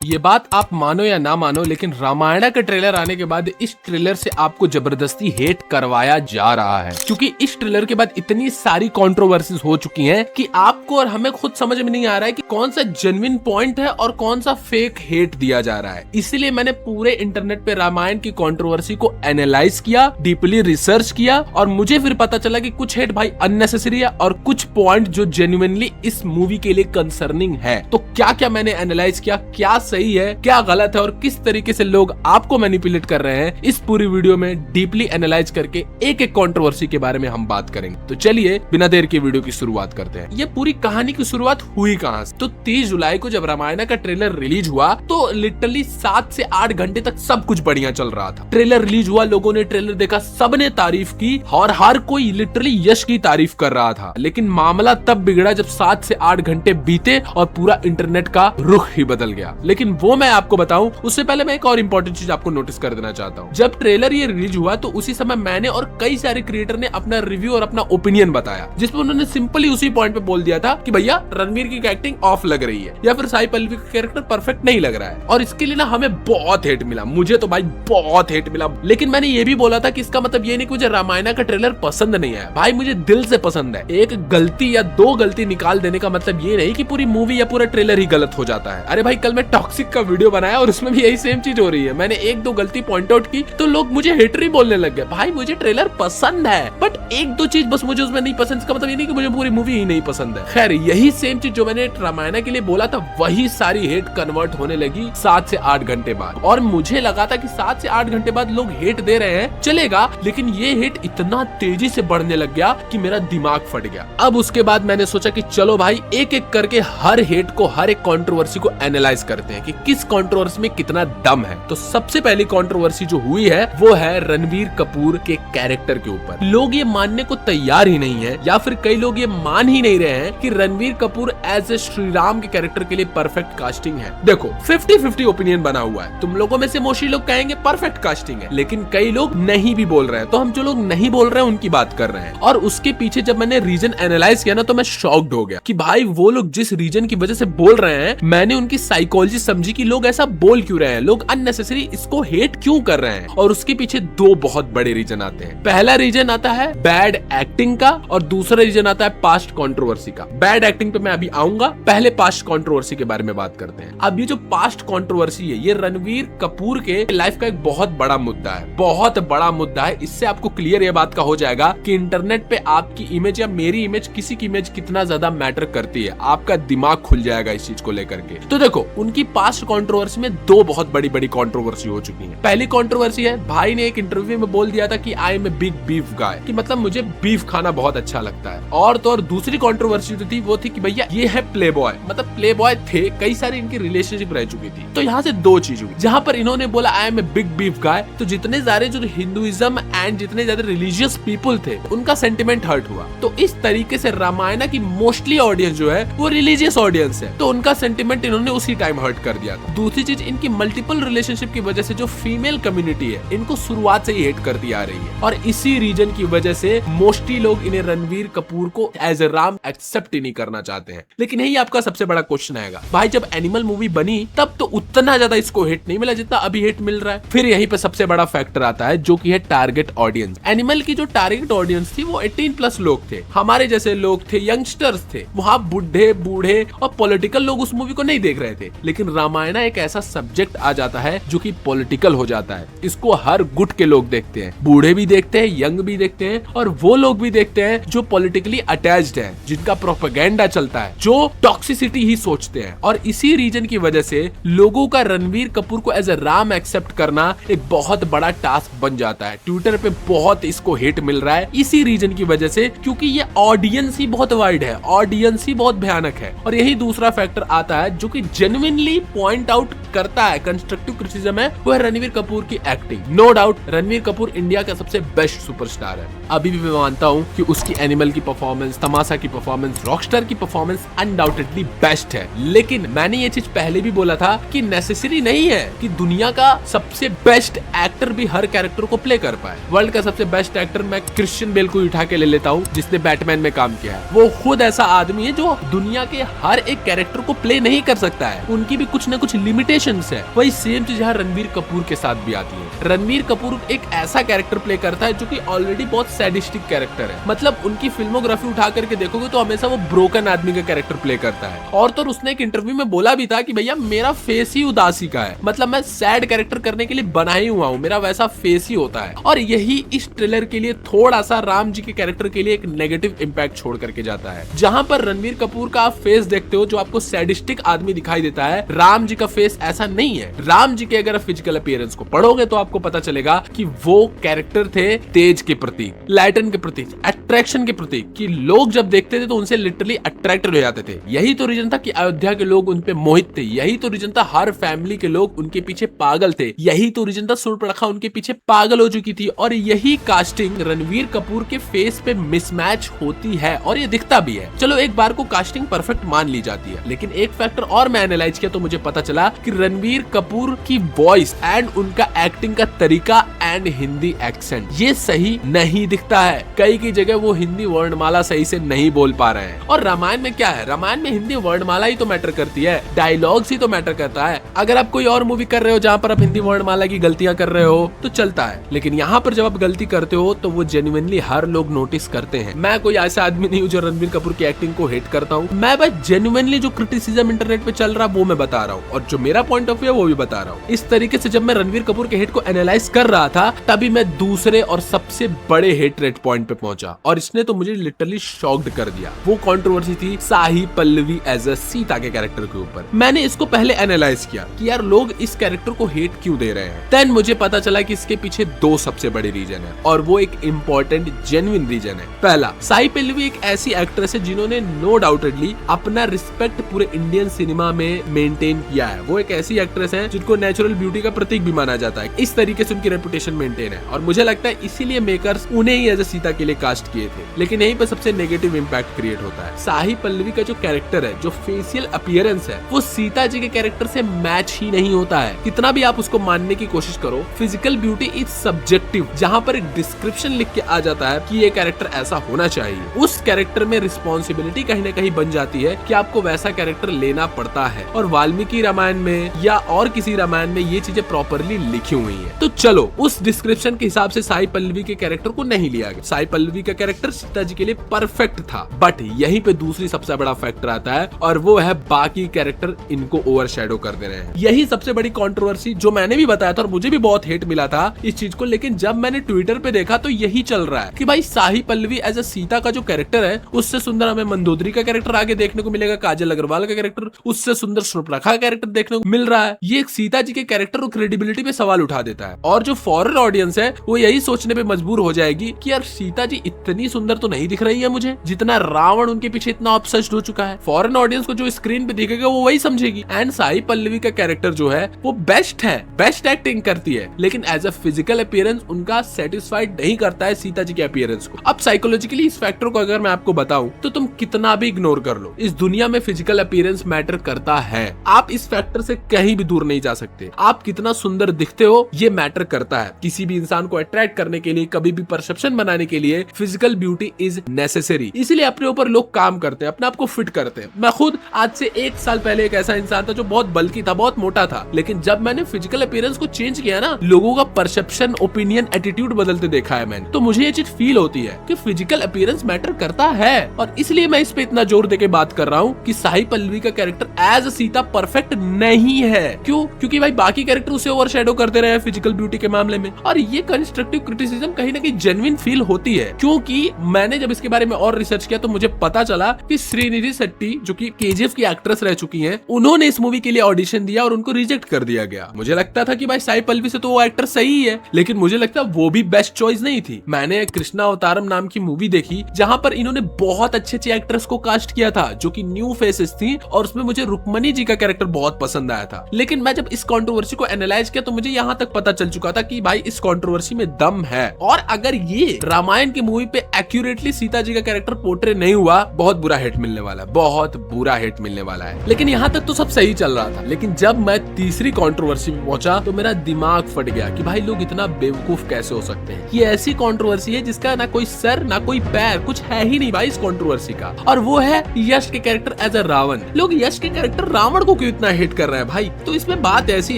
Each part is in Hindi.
ये बात आप मानो या ना मानो, लेकिन रामायण का ट्रेलर आने के बाद इस ट्रेलर से आपको जबरदस्ती हेट करवाया जा रहा है, क्योंकि इस ट्रेलर के बाद इतनी सारी कंट्रोवर्सीज हो चुकी हैं कि आपको और हमें खुद समझ में नहीं आ रहा है कि कौन सा जेन्युइन पॉइंट है और कौन सा फेक हेट दिया जा रहा है। इसीलिए मैंने पूरे इंटरनेट पे रामायण की कंट्रोवर्सी को एनालाइज किया, डीपली रिसर्च किया, और मुझे फिर पता चला कि कुछ हेट भाई अननेसेसरी है और कुछ पॉइंट जो जेन्युइनली इस मूवी के लिए कंसर्निंग है। तो क्या क्या मैंने एनालाइज किया, क्या सही है क्या गलत है और किस तरीके से लोग आपको मैनिपुलेट कर रहे हैं, इस पूरी वीडियो में डीपली एनालाइज करके एक एक कंट्रोवर्सी के बारे में हम बात करेंगे। तो चलिए बिना देर के वीडियो की शुरुआत करते हैं। ये पूरी कहानी की शुरुआत हुई कहां से? तो 30 जुलाई को जब रामायण का ट्रेलर रिलीज हुआ तो लिटरली 7 से 8 घंटे तक सब कुछ बढ़िया चल रहा था। ट्रेलर रिलीज हुआ, लोगों ने ट्रेलर देखा, सबने तारीफ की और हर कोई लिटरली यश की तारीफ कर रहा था। लेकिन मामला तब बिगड़ा जब 7 से 8 घंटे बीते और पूरा इंटरनेट का रुख ही बदल गया। लेकिन वो मैं आपको बताऊं उससे पहले मैं एक और इंपॉर्टेंट चीज आपको नोटिस कर देना चाहता हूं। जब ट्रेलर ये रिलीज हुआ तो उसी समय मैंने और कई सारे क्रिएटर ने अपना रिव्यू और अपना ओपिनियन बताया, जिसमें उन्होंने सिंपली उसी पॉइंट पे बोल दिया था कि भैया रणवीर की एक्टिंग ऑफ लग रही है या फिर साई पल्लवी का कैरेक्टर परफेक्ट नहीं लग रहा है। और इसके लिए ना हमें बहुत हेट मिला, मुझे तो भाई बहुत हेट मिला। लेकिन मैंने ये भी बोला था कि इसका मतलब ये नहीं कि मुझे रामायण का ट्रेलर पसंद नहीं आया। भाई मुझे दिल से पसंद है। एक गलती या 2 गलती निकाल देने का मतलब ये नहीं कि पूरी मूवी या पूरा ट्रेलर ही गलत हो जाता है। अरे भाई कल मैं टॉक्सिक का वीडियो बनाया और उसमें भी यही सेम चीज हो रही है। मैंने 1-2 गलती पॉइंट आउट की तो लोग मुझे हेटर ही बोलने लग गए। भाई मुझे ट्रेलर पसंद है बट 1-2 चीज बस मुझे उसमें नहीं पसंद, इसका मतलब ये नहीं कि मुझे पूरी मूवी ही नहीं पसंद है। खैर यही सेम चीज जो मैंने रामायण के लिए बोला था वही सारी हेट कन्वर्ट होने लगी 7 से 8 घंटे बाद। और मुझे लगा था कि 7 से 8 घंटे बाद लोग हेट दे रहे हैं चलेगा, लेकिन ये हेट इतना तेजी से बढ़ने लग गया कि मेरा दिमाग फट गया। अब उसके बाद मैंने सोचा कि चलो भाई एक एक करके हर हेट को, हर एक कंट्रोवर्सी को एनालाइज करते हैं कि किस कंट्रोवर्सी में कितना दम है। तो सबसे पहली कंट्रोवर्सी जो हुई है वो है रणवीर कपूर के कैरेक्टर के ऊपर। लोग ये मानने को तैयार ही नहीं है या फिर कई लोग ये मान ही नहीं रहे हैं कि रणवीर कपूर एज ए श्री राम के कैरेक्टर के लिए परफेक्ट कास्टिंग है। देखो 50-50 ओपिनियन बना हुआ है। तुम लोगों में से मोस्टली लोग कहेंगे परफेक्ट कास्टिंग है, लेकिन कई लोग नहीं भी बोल रहे हैं। तो हम जो लोग नहीं बोल रहे हैं उनकी बात कर रहे हैं। और उसके पीछे जब मैंने रीजन एनालाइज किया ना तो मैं शॉक्ड हो गया कि भाई वो लोग जिस रीजन की वजह से बोल रहे हैं, मैंने उनकी साइकोलॉजी समझी कि लोग ऐसा बोल क्यों रहे हैं, लोग अननेसेसरी इसको हेट क्यों कर रहे हैं। और उसके पीछे 2 बहुत बड़े रीजन आते हैं। पहला रीजन आता है बैड एक्टिंग का और दूसरा रीजन आता है पास्ट कंट्रोवर्सी का। बैड एक्टिंग पे मैं अभी आऊंगा, पहले पास्ट कंट्रोवर्सी के बारे में बात करते हैं। अब ये जो पास्ट कंट्रोवर्सी है ये रणवीर कपूर के लाइफ का एक बहुत बड़ा मुद्दा है, बहुत बड़ा मुद्दा है। इससे आपको क्लियर ये बात का हो जाएगा कि इंटरनेट पे आपकी इमेज या मेरी इमेज, किसी की इमेज कितना ज्यादा मैटर करती है। आपका दिमाग खुल जाएगा इस चीज को लेकर के। तो देखो उनकी पास्ट कंट्रोवर्सी में 2 बहुत बड़ी बड़ी कंट्रोवर्सी हो चुकी है। पहली कंट्रोवर्सी है, भाई ने एक इंटरव्यू में बोल दिया था कि I am a big beef guy, कि मतलब मुझे बीफ खाना बहुत अच्छा लगता है। और तो और दूसरी कंट्रोवर्सी जो थी वो थी कि भैया ये है प्ले बॉय, मतलब प्ले बॉय थे, कई सारी इनकी रिलेशनशिप रह चुकी थी। तो यहाँ से 2 चीज हुई। जहाँ पर इन्होंने बोला I am a big beef guy, तो जितने सारे जो हिंदुइज्म एंड जितने ज्यादा रिलीजियस पीपल थे उनका सेंटिमेंट हर्ट हुआ। तो इस तरीके से रामायण की मोस्टली ऑडियंस जो है वो रिलीजियस ऑडियंस है, तो उनका सेंटिमेंट इन्होंने उसी टाइम हर्ट कर दिया था। दूसरी चीज, इनकी मल्टीपल रिलेशनशिप की वजह से जो फीमेल कम्युनिटी है इनको शुरुआत से ही हेट करती आ रही है। और इसी रीजन की वजह से मोस्टली लोग इन्हें रणवीर कपूर को एज ए राम एक्सेप्ट ही नहीं करना चाहते हैं। लेकिन यही आपका सबसे बड़ा क्वेश्चन आएगा, भाई जब एनिमल मूवी बनी तब तो उतना ज्यादा इसको हेट नहीं मिला जितना अभी हेट मिल रहा है। फिर यहीं पे सबसे बड़ा फैक्टर आता है जो कि है टारगेट ऑडियंस। एनिमल की जो टारगेट ऑडियंस थी वो 18+ लोग थे, हमारे जैसे लोग थे, यंगस्टर्स थे। वहां बुढ़े बूढ़े और पॉलिटिकल लोग उस मूवी को नहीं देख रहे थे। लेकिन रामायण एक ऐसा सब्जेक्ट आ जाता है जो कि पॉलिटिकल हो जाता है। इसको हर गुट के लोग देखते हैं, बूढ़े भी देखते हैं, यंग भी देखते हैं, और वो लोग भी देखते हैं जो पॉलिटिकली अटैच्ड है, जिनका प्रोपेगेंडा चलता है, जो टॉक्सिसिटी ही सोचते हैं। और इसी रीजन की वजह से लोगों का रणवीर कपूर को एज ए राम एक्सेप्ट करना एक बहुत बड़ा टास्क बन जाता है। ट्विटर पे बहुत इसको हेट मिल रहा है इसी रीजन की वजह से, क्योंकि ये ऑडियंस ही बहुत वाइड है, ऑडियंस ही बहुत भयानक है। और यही दूसरा फैक्टर आता है जो कि जेन्युइनली पॉइंट आउट करता है, कंस्ट्रक्टिव क्रिटिसिज्म है, वो है रणवीर कपूर की acting. No doubt Ranveer Kapoor India का सबसे बेस्ट सुपरस्टार है। अभी भी मैं मानता हूँ कि उसकी एनिमल की परफॉर्मेंस, तमाशा की परफॉर्मेंस, रॉकस्टार की परफॉर्मेंस अनडाउटेडली बेस्ट है। लेकिन मैंने ये चीज पहले भी बोला था कि नेसेसरी नहीं है कि दुनिया का सबसे बेस्ट एक्टर भी हर कैरेक्टर को प्ले कर पाए। वर्ल्ड का सबसे बेस्ट एक्टर मैं क्रिश्चियन बेल को उठा के ले लेता हूँ, जिसने बैटमैन में काम किया है। वो खुद ऐसा आदमी है जो दुनिया के हर एक कैरेक्टर को प्ले नहीं कर सकता है। उनकी भी कुछ न कुछ लिमिटेशन एक्सपेक्टेशंस है वही सेम चीज यहाँ रणवीर कपूर के साथ भी आती है। रणवीर कपूर एक ऐसा कैरेक्टर प्ले करता है जो कि ऑलरेडी बहुत सैडिस्टिक कैरेक्टर है। मतलब उनकी फिल्मोग्राफी उठा करके देखोगे तो हमेशा वो ब्रोकन आदमी का कैरेक्टर प्ले करता है। और तो उसने एक इंटरव्यू में बोला भी था कि भैया मेरा फेस ही उदासी का है, मतलब मैं सैड कैरेक्टर करने के लिए बना ही हुआ हूँ, मेरा वैसा फेस ही होता है। और यही इस ट्रेलर के लिए थोड़ा सा राम जी के कैरेक्टर के लिए एक नेगेटिव इंपैक्ट छोड़ करके जाता है। जहां पर रणवीर कपूर का आप फेस देखते हो जो आपको सैडिस्टिक आदमी दिखाई देता है, राम जी का फेस ऐसा नहीं है। राम जी के अगर फिजिकल अपीयरेंस को पढ़ोगे तो आपको पता चलेगा कि वो कैरेक्टर थे तेज के प्रति, लाइटन के प्रति, अट्रैक्शन के प्रति, कि लोग जब देखते थे तो उनसे लिटरली अट्रैक्टेड हो जाते थे। यही तो रीजन था कि अयोध्या के लोग उन पे मोहित थे। यही तो रीजन था हर फैमिली के लोग उनके पीछे पागल थे। यही तो रीजन था सूर्पणखा उनके पीछे पागल हो चुकी थी। और यही कास्टिंग रणवीर कपूर के फेस पे मिसमैच होती है और ये दिखता भी है। चलो एक बार को कास्टिंग परफेक्ट मान ली जाती है, लेकिन एक फैक्टर और मैं एनालाइज किया तो मुझे पता चला कि रणवीर कपूर की वॉइस एंड उनका एक्टिंग का तरीका एंड हिंदी एक्सेंट ये सही नहीं दिखता है। कई की जगह वो हिंदी वर्णमाला सही से नहीं बोल पा रहे हैं। और रामायण में क्या है, रामायण में हिंदी वर्णमाला ही तो मैटर करती है, डायलॉग्स ही तो मैटर करता है। अगर आप कोई और मूवी कर रहे हो जहाँ पर आप हिंदी वर्णमाला की गलतियां कर रहे हो तो चलता है, लेकिन यहाँ पर जब आप गलती करते हो तो वो जेन्युइनली हर लोग नोटिस करते हैं। मैं कोई ऐसा आदमी नहीं हूँ जो रणवीर कपूर की एक्टिंग को हेट करता हूँ। मैं बस जेन्युइनली जो क्रिटिसिज्म इंटरनेट पे चल रहा वो मैं बता रहा हूँ और जो मेरा पॉइंट ऑफ व्यू है वो भी बता रहा हूँ। इस तरीके से जब मैं रणवीर कपूर के हेट को एनालाइज कर रहा था तभी मैं दूसरे और सबसे बड़े हेट रेट पॉइंट पे पहुंचा और इसने तो मुझे लिटरली शॉक्ड कर दिया। वो कंट्रोवर्सी थी साही पल्लवी एज अ सीता के कैरेक्टर के ऊपर। मैंने इसको पहले एनालाइज किया कि यार लोग इस कैरेक्टर को हेट क्यों दे रहे हैं। देन मुझे पता चला कि इसके पीछे दो सबसे बड़े रीजन है और वो एक इम्पोर्टेंट जेन्युइन रीजन है। पहला, साही पल्लवी एक ऐसी एक्ट्रेस है जिन्होंने नो डाउटेडली अपना रिस्पेक्ट पूरे इंडियन सिनेमा में मेंटेन किया है। वो एक ऐसी एक्ट्रेस है जिनको नेचुरल ब्यूटी का प्रतीक भी माना जाता है। इस तरीके से उनकी रेपुटेशन मेंटेन है और मुझे लगता है इसीलिए मेकर्स उन्हें ही एज अ सीता के लिए कास्ट किए थे। लेकिन यहीं पर सबसे नेगेटिव इंपैक्ट क्रिएट होता है। साही पल्लवी का जो कैरेक्टर है, जो फेशियल अपीयरेंस है, वो सीता जी के कैरेक्टर से मैच ही नहीं होता है। कितना भी आप उसको मानने की कोशिश करो, फिजिकल ब्यूटी इज सब्जेक्टिव। जहाँ पर एक डिस्क्रिप्शन लिख के आ जाता है कि ये कैरेक्टर ऐसा होना चाहिए, उस कैरेक्टर में रिस्पॉन्सिबिलिटी कहीं ना कहीं बन जाती है कि आपको वैसा कैरेक्टर लेना पड़ता है। और वाल्मीकि रामायण में या और किसी रामायण में ये चीजें प्रॉपरली लिखी हुई है। तो चलो उस डिस्क्रिप्शन के हिसाब से साई पल्लवी के कैरेक्टर को नहीं लिया गया। साई पल्लवी का कैरेक्टर सीता जी के लिए परफेक्ट था। बट यहीं पे दूसरी सबसे बड़ा फैक्टर आता है और वो है बाकी कैरेक्टर इनको ओवरशैडो कर दे रहे हैं। यही सबसे बड़ी कंट्रोवर्सी जो मैंने भी बताया था और मुझे भी बहुत हेट मिला था इस चीज को। लेकिन जब मैंने ट्विटर पे देखा तो यही चल रहा है कि भाई साही पल्लवी एज अ सीता का जो कैरेक्टर है उससे सुंदर हमें मंदोदरी का कैरेक्टर आगे देखने को मिलेगा, काजल अग्रवाल का कैरेक्टर, उससे सुंदर सूर्पणखा का कैरेक्टर देखने को मिल रहा है। ये एक सीता जी के कैरेक्टर और क्रेडिबिलिटी पे सवाल उठा देता है। और जो फॉरेन ऑडियंस है वो यही सोचने पे मजबूर हो जाएगी कि यार सीता जी इतनी सुंदर तो नहीं दिख रही है मुझे जितना रावण उनके पीछे इतना ऑब्सेस्ड हो चुका है। फॉरेन ऑडियंस को जो स्क्रीन पे दिखेगा वो वही समझेगी। एंड साई पल्लवी का कैरेक्टर जो है वो बेस्ट है, बेस्ट एक्टिंग करती है, लेकिन एज अ फिजिकल अपीयरेंस उनका सेटिस्फाइड नहीं करता है सीता जी के अपीयरेंस को। अब साइकोलॉजिकली इस फैक्टर को अगर मैं आपको बताऊं तो तुम कितना भी इग्नोर कर लो, इस दुनिया में फिजिकल अपीयरेंस मैटर करता है। आप इस फैक्टर से कहीं भी दूर नहीं जा सकते। आप कितना सुंदर दिखते हो ये मैटर करता है। किसी भी इंसान को अट्रैक्ट करने के लिए, कभी भी परसेप्शन बनाने के लिए फिजिकल ब्यूटी इज नेसेसरी। इसीलिए अपने ऊपर लोग काम करते हैं, अपने आप को फिट करते हैं। मैं खुद आज से 1 साल पहले एक ऐसा इंसान था जो बहुत बल्की था, बहुत मोटा था, लेकिन जब मैंने फिजिकल अपीयरेंस को चेंज किया ना, लोगों का परसेप्शन, ओपिनियन, एटीट्यूड बदलते देखा है मैंने। तो मुझे ये चीज फील होती है कि फिजिकल अपीयरेंस मैटर करता है और इसलिए मैं इस पे इतना जोर देके बात कर रहा हूँ कि साई पल्लवी का कैरेक्टर एज सीता परफेक्ट नहीं है। क्यों? क्योंकि भाई बाकी कैरेक्टर उसे ओवरशैडो करते रहे फिजिकल ब्यूटी के मामले में। और ये कंस्ट्रक्टिव क्रिटिसिज्म कहीं ना कहीं जेन्युइन फील होती है, क्योंकि मैंने जब इसके बारे में और रिसर्च किया तो मुझे पता चला कि श्रीनिधि शेट्टी जो कि केजीएफ की एक्ट्रेस रह चुकी हैं, उन्होंने इस मूवी के लिए ऑडिशन दिया और उनको रिजेक्ट कर दिया गया। मुझे लगता था कि भाई साई पल्लवी से तो वो एक्टर सही है, लेकिन मुझे लगता वो भी बेस्ट चॉइस नहीं थी। मैंने कृष्णा अवतारम नाम की मूवी देखी जहां पर इन्होंने बहुत अच्छे एक्ट्रेस को कास्ट किया था जो कि न्यू फेसेस थी और उसमें मुझे रुक्मणी जी का कैरेक्टर बहुत पसंद आया था। लेकिन मैं जब इस कंट्रोवर्सी को एनालाइज किया तो मुझे यहाँ तक पता चल चुका था कि भाई इस कंट्रोवर्सी में दम है और अगर ये रामायण की मूवी पे एक्यूरेटली सीता जी का कैरेक्टर पोर्ट्रे नहीं हुआ, बहुत बुरा हिट मिलने वाला है, बहुत बुरा हिट मिलने वाला है। लेकिन यहाँ तक तो सब सही चल रहा था, लेकिन जब मैं तीसरी कंट्रोवर्सी में पहुंचा तो मेरा दिमाग फट गया कि भाई लोग इतना बेवकूफ कैसे हो सकते हैं। ये ऐसी कंट्रोवर्सी है जिसका ना कोई सर ना कोई पैर, कुछ है ही नहीं भाई इस कंट्रोवर्सी का, और वो है यश के कैरेक्टर एज अ रावण। लोग यश के कैरेक्टर रावण को क्यों इतना हिट कर रहे हैं भाई। तो इसमें बात ऐसी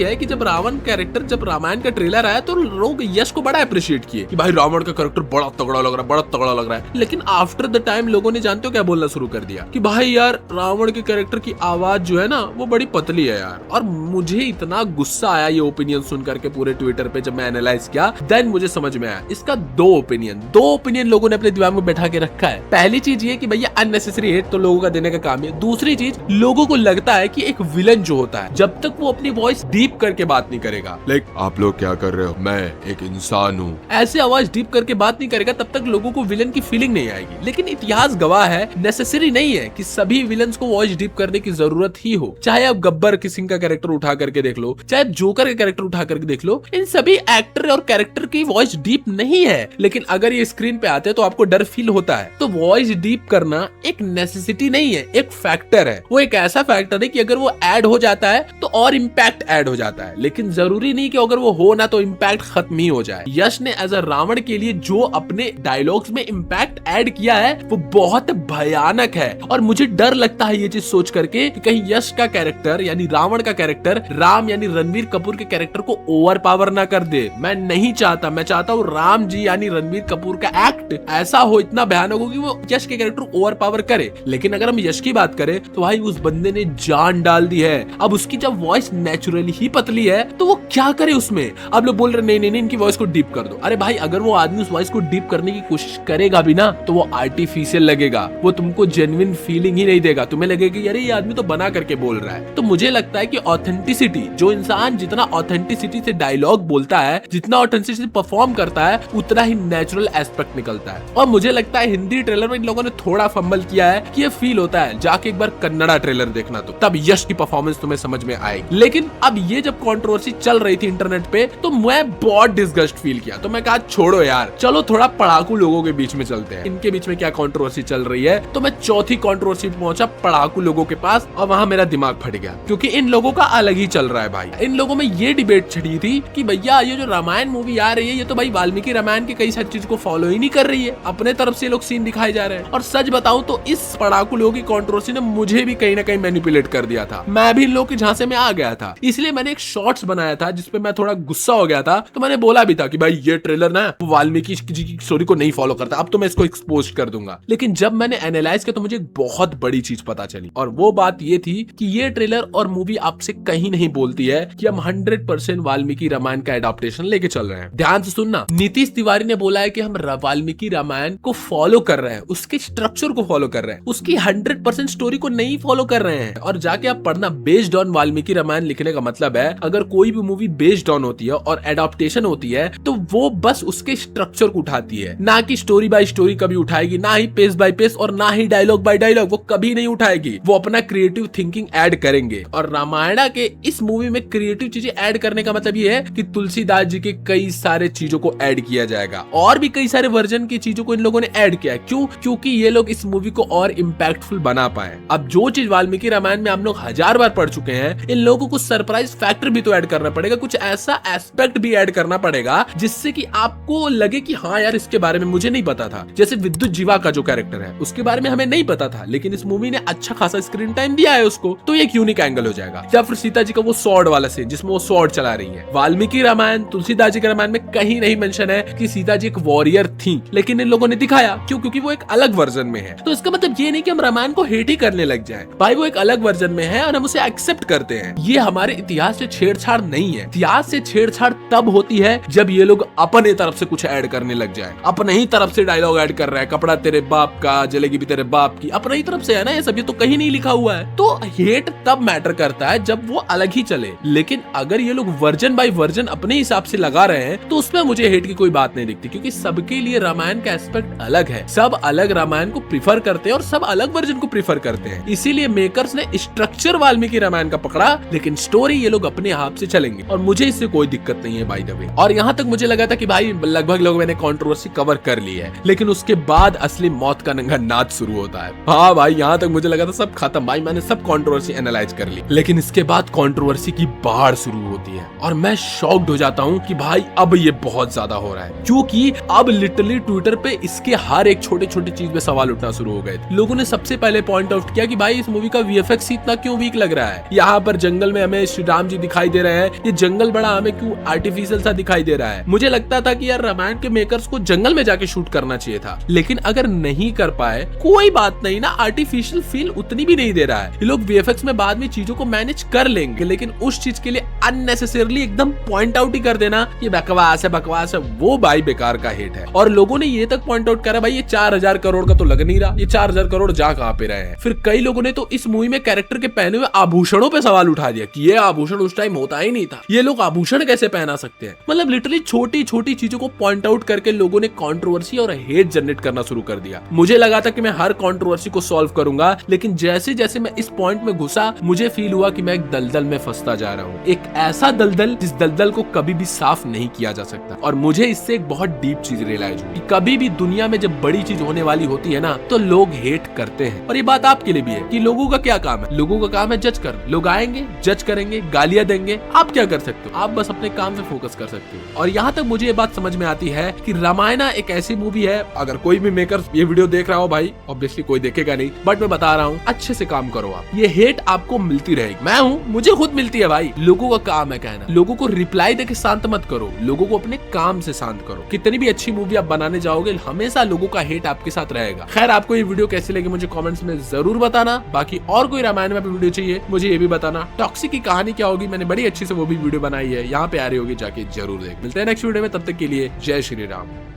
है कि जब रावण कैरेक्टर, जब रामायण का ट्रेलर आया तो लोग यश को बड़ा अप्रिशिएट किए कि भाई रावण का कैरेक्टर बड़ा तगड़ा लग रहा है, बड़ा तगड़ा लग रहा है। लेकिन आफ्टर द टाइम लोगों ने जानते हो क्या बोलना शुरू कर दिया कि भाई यार रावण के कैरेक्टर की आवाज जो है ना वो बड़ी पतली है यार। और मुझे इतना गुस्सा आया ये ओपिनियन सुन करके पूरे ट्विटर पे, जब मैं एनालाइज किया देन मुझे समझ में आया इसका दो ओपिनियन लोगों ने अपने दिमाग में बैठा के रखा है। पहली चीज ये कि भैया अननेसेसरी हेट तो लोगों का देने का काम है। दूसरी चीज, लोगों को लगता है कि एक विलन जो होता है जब तक वो अपनी वॉइस डीप करके बात नहीं करेगा, लाइक आप लोग क्या कर रहे हो, मैं एक इंसान हूँ, ऐसे आवाज डीप करके बात नहीं करेगा, तब तक लोगों को विलन की फीलिंग नहीं आएगी। लेकिन इतिहास गवाह है नेसेसरी नहीं है कि सभी विलन्स को वॉइस डीप करने की जरूरत ही हो। चाहे आप गब्बर सिंह का कैरेक्टर उठा करके देख लो, चाहे जोकर का कैरेक्टर उठा करके देख लो, इन सभी एक्टर और कैरेक्टर की वॉइस डीप नहीं है। लेकिन अगर ये स्क्रीन पे आते हैं तो आपको डर फील होता है। तो वॉइस डीप करना एक नेसेसिटी नहीं है, एक फैक्टर है। वो एक ऐसा फैक्टर है कि अगर वो ऐड हो जाता है तो और इम्पैक्ट ऐड हो जाता है, लेकिन जरूरी नहीं कि अगर वो हो ना तो इम्पैक्ट खत्म ही हो जाए। यश ने एज अ रावण के लिए जो अपने डायलॉग्स में इम्पैक्ट ऐड किया है वो बहुत भयानक है। और मुझे डर लगता है ये चीज सोच करके कि कहीं यश का कैरेक्टर यानी रावण का कैरेक्टर राम यानी रणवीर कपूर के कैरेक्टर को ओवर पावर ना कर दे। मैं नहीं चाहता, मैं चाहता हूँ राम जी यानी रणवीर कपूर का एक्ट ऐसा हो, इतना भयानक हो कि वो यश के कैरेक्टर ओवर पावर करे। लेकिन अगर हम यश की बात करें तो भाई उस बंदे ने जान डाल दी है। अब उसकी जब वॉइस नेचुरली ही पतली है तो वो क्या करे उसमें। अब लोग बोल रहे नहीं नहीं नहीं इनकी वॉइस को डीप कर दो। अरे भाई अगर वो आदमी उस वॉइस को डीप करने की कोशिश करेगा भी ना तो वो आर्टिफिशियल लगेगा, वो तुमको जेन्युइन फीलिंग ही नहीं देगा। तुम्हें लगेगा कि अरे ये आदमी तो बना करके बोल रहा है। तो मुझे लगता है कि ऑथेंटिसिटी, जो इंसान जितना ऑथेंटिसिटी से डायलॉग बोलता है, जितना ऑथेंटिसिटी से परफॉर्म करता है, उतना ही नेचुरल एस्पेक्ट निकलता है। और मुझे लगता है हिंदी ट्रेलर में इन लोगों ने थोड़ा फंबल किया है कि ये फील होता है जाके एक बार कन्नड़ा ट्रेलर देखना, तो तब यश की परफॉर्मेंस तुम्हें समझ में आएगी। लेकिन अब ये जब कंट्रोवर्सी चल रही थी इंटरनेट पे तो मैं बहुत डिसगस्ट फील किया। तो मैं कहा छोड़ो यार, चलो थोड़ा पढ़ाकू लोगों के बीच में चलते हैं, इनके बीच में क्या कंट्रोवर्सी चल रही है। तो मैं चौथी कंट्रोवर्सी पे पहुंचा, पढ़ाकू लोगों के पास, और वहां मेरा दिमाग फट गया क्योंकि इन लोगों का अलग ही चल रहा है भाई। इन लोगों में ये डिबेट छिड़ी थी कि भैया ये जो रामायण मूवी आ रही है ये तो भाई वाल्मीकि रामायण की कई सारी चीज को फॉलो ही नहीं कर रही है, अपने तरफ से लोग सीन दिखाए जा रहे हैं। और सच बताऊं तो इस पढ़ाकू लोगों की कंट्रोवर्सी ने मुझे भी कहीं ना कहीं मैनिपुलेट कर दिया था। मैं भी इन लोगों के झांसे में आ गया था, इसलिए मैंने एक शॉर्ट्स बनाया था जिसपे मैं थोड़ा गुस्सा हो गया था। तो मैंने बोला भी था कि भाई ये ट्रेलर ना वाल्मीकि जी की स्टोरी को नहीं फॉलो करता, अब तो मैं इसको एक्सपोज कर दूंगा। लेकिन जब मैंने एनालाइज किया तो मुझे एक बहुत बड़ी चीज पता चली, और वो बात ये थी कि ये ट्रेलर और मूवी आपसे कहीं नहीं बोलती है कि हम 100% वाल्मीकि रामायण का एडाप्टेशन लेके चल रहे हैं। ध्यान से सुनना, नीतीश तिवारी ने बोला है कि हम वाल्मीकि रामायण को फॉलो कर रहे हैं, उसके स्ट्रक्चर को फॉलो कर रहे हैं, उसकी 100% स्टोरी को नहीं फॉलो कर रहे हैं। और जाके आप पढ़ना, बेस्ड ऑन वाल्मीकि रामायण लिखने का मतलब है अगर कोई भी मूवी बेस्ड ऑन होती है और एडाप्टेशन होती है तो वो बस उसके स्ट्रक्चर को उठाती है, ना कि स्टोरी बाय स्टोरी कभी उठाएगी, ना ही पेज बाय पेज, और ना ही डायलॉग बाय डायलॉग, वो कभी नहीं उठाएगी। वो अपना क्रिएटिव थिंकिंग ऐड करेंगे। और रामायण के इस मूवी में क्रिएटिव चीजें ऐड करने का मतलब ये है कि तुलसीदास जी के कई सारे चीजों को ऐड किया जाएगा, और भी कई सारे वर्जन की चीजों को इन लोगों ने ऐड किया है। क्यों? क्योंकि ये लोग इस मूवी को और इम्पैक्टफुल बना पाए। अब जो चीज वाल्मीकि रामायण में हम लोग 1000 बार पढ़ चुके हैं, इन लोगों को सरप्राइज फैक्टर भी तो ऐड करना पड़ेगा, कुछ ऐसा एस्पेक्ट भी ऐड करना पड़ेगा जिससे कि आपको लगे कि हाँ यार इसके बारे में मुझे नहीं पता था। जैसे विद्युत जीवा का जो कैरेक्टर है उसके बारे में हमें नहीं पता था, लेकिन इस मूवी ने अच्छा खासा स्क्रीन टाइम दिया है उसको, तो एक यूनिक एंगल हो जाएगा। या फिर सीता जी का वो स्वॉर्ड वाला सीन जिसमें वो स्वॉर्ड चला रही है, वाल्मीकि रामायण तुलसीदास जी के रामायण में कहीं नहीं मेंशन है कि सीता जी एक वॉरियर थी, लेकिन इन लोगों ने दिखाया। क्यों? क्योंकि वो एक अलग वर्जन में है। तो इसका मतलब ये नहीं कि हम रामायण को हेट ही करने लग जाएं। भाई वो एक अलग वर्जन में है और हम उसे एक्सेप्ट करते हैं। ये हमारे इतिहास से छेड़छाड़ नहीं है। इतिहास से छेड़छाड़ तब होती है जब ये लोग अपने तरफ से कुछ ऐड करने लग जाए, अपने ही तरफ से डायलॉग ऐड कर रहा है, कपड़ा तेरे बाप का जलेगी भी तेरे बाप की, अपने ही तरफ से है ना ये सब, ये तो कहीं नहीं लिखा हुआ है। तो हेट तब मैटर करता है जब वो अलग ही चले। लेकिन अगर ये लोग वर्जन बाय वर्जन अपने हिसाब से लगा रहे हैं तो उसमें मुझे हेट की कोई बात नहीं दिखती, क्योंकि सबके लिए रामायण का एस्पेक्ट अलग है। सब अलग रामायण को प्रीफर करते हैं और सब अलग वर्जन को प्रीफर करते हैं। इसीलिए मेकर्स ने स्ट्रक्चर वाल्मीकि रामायण का पकड़ा, लेकिन स्टोरी ये लोग अपने हाथ से चलेंगे, और मुझे इससे कोई दिक्कत नहीं है बाय द वे। और यहाँ तक मुझे लगा था कि भाई लगभग लोग मैंने कंट्रोवर्सी कवर कर ली है, लेकिन उसके बाद असली मौत का नंगा नाच शुरू होता है। हाँ भाई, यहाँ तक मुझे लगा था सब खत्म, भाई मैंने सब कंट्रोवर्सी एनालाइज कर ली, लेकिन इसके बाद कंट्रोवर्सी की बाढ़ शुरू होती है और मैं शॉक्ड हो जाता हूँ कि भाई अब ये बहुत ज्यादा हो रहा है, क्योंकि अब लिटरली ट्विटर पे इसके हर एक छोटे छोटे चीज में सवाल उठना शुरू हो गए। लोगों ने सबसे पहले पॉइंट आउट किया कि भाई इस मूवी का वीएफएक्स इतना क्यों वीक लग रहा है। यहाँ पर जंगल में हमें श्री राम जी दिखाई दे रहे हैं, ये जंगल बड़ा हमें क्यों आर्टिफिशियल सा दिखाई दे रहा है। मुझे लगता था कि यार रामायण के मेकर्स को जंगल में जाके शूट करना चाहिए था, लेकिन अगर नहीं कर पाए कोई बात नहीं ना, आर्टिफिशियल फील उतनी भी नहीं दे रहा है। ये लोग वीएफएक्स में बाद में चीजों को मैनेज कर लेंगे, लेकिन उस चीज के लिए अननेसेसरली एकदम पॉइंट आउट ही कर देना ये बकवास है, वो भाई बेकार का हेट है। और लोगों ने ये तक पॉइंट आउट करा भाई ये 4000 करोड़ का तो लग नहीं रहा, ये 4000 करोड़ जा कहां पे रहे हैं। फिर कई लोगों ने तो इस मूवी में कैरेक्टर के पहने हुए आभूषणों पे सवाल उठा दिया कि ये आभूषण उस टाइम होता ही नहीं था, ये लोग आभूषण कैसे पहना सकते हैं। मतलब लिटरली छोटी छोटी चीजों को पॉइंट आउट करके लोगों ने कंट्रोवर्सी और हेट जनरेट करना शुरू कर दिया। मुझे लगा था कि मैं हर कंट्रोवर्सी को सॉल्व करूंगा, लेकिन जैसे जैसे मैं इस पॉइंट में घुसा मुझे फील हुआ कि मैं एक दलदल में फंसता जा रहा हूँ, एक ऐसा दलदल जिस दलदल को कभी भी साफ नहीं किया जा सकता। और मुझे इससे एक बहुत डीप चीज रियलाइज हुई कि कभी भी दुनिया में जब बड़ी चीज होने वाली होती है ना, तो लोग हेट करते हैं। और ये बात आपके लिए भी है कि लोगों का क्या काम है, लोगों का काम है जज कर। लोग आएंगे, जज करेंगे, गालियां देंगे, आप क्या कर सकते हो, आप बस अपने काम पे फोकस कर सकते हो। और यहाँ तक मुझे ये बात समझ में आती है कि रामायणा एक ऐसी मूवी है, अगर कोई भी मेकर ये वीडियो देख रहा हो भाई, ऑब्वियसली कोई देखेगा नहीं, बट मैं बता रहा हूँ अच्छे से काम करो आप। ये हेट आपको मिलती रहेगी, मैं हूँ, मुझे खुद मिलती है भाई। लोगों का काम है कहना, लोगों को रिप्लाई देके शांत मत करो, लोगों को अपने काम से शांत करो। कितनी भी अच्छी मूवी आप बनाने जाओगे, हमेशा लोगों का हेट आपके साथ रहेगा। खैर, आपको ये वीडियो कैसी लगी मुझे कमेंट्स में जरूर बताना। बाकी और कोई रामायण में वीडियो चाहिए मुझे ये भी बताना। टॉक्सिक की कहानी क्या होगी, मैंने बड़ी अच्छी से वो भी वीडियो बनाई है, यहाँ पे आ रही होगी, जाके जरूर देख। मिलते हैं नेक्स्ट वीडियो में, तब तक के लिए जय श्री राम।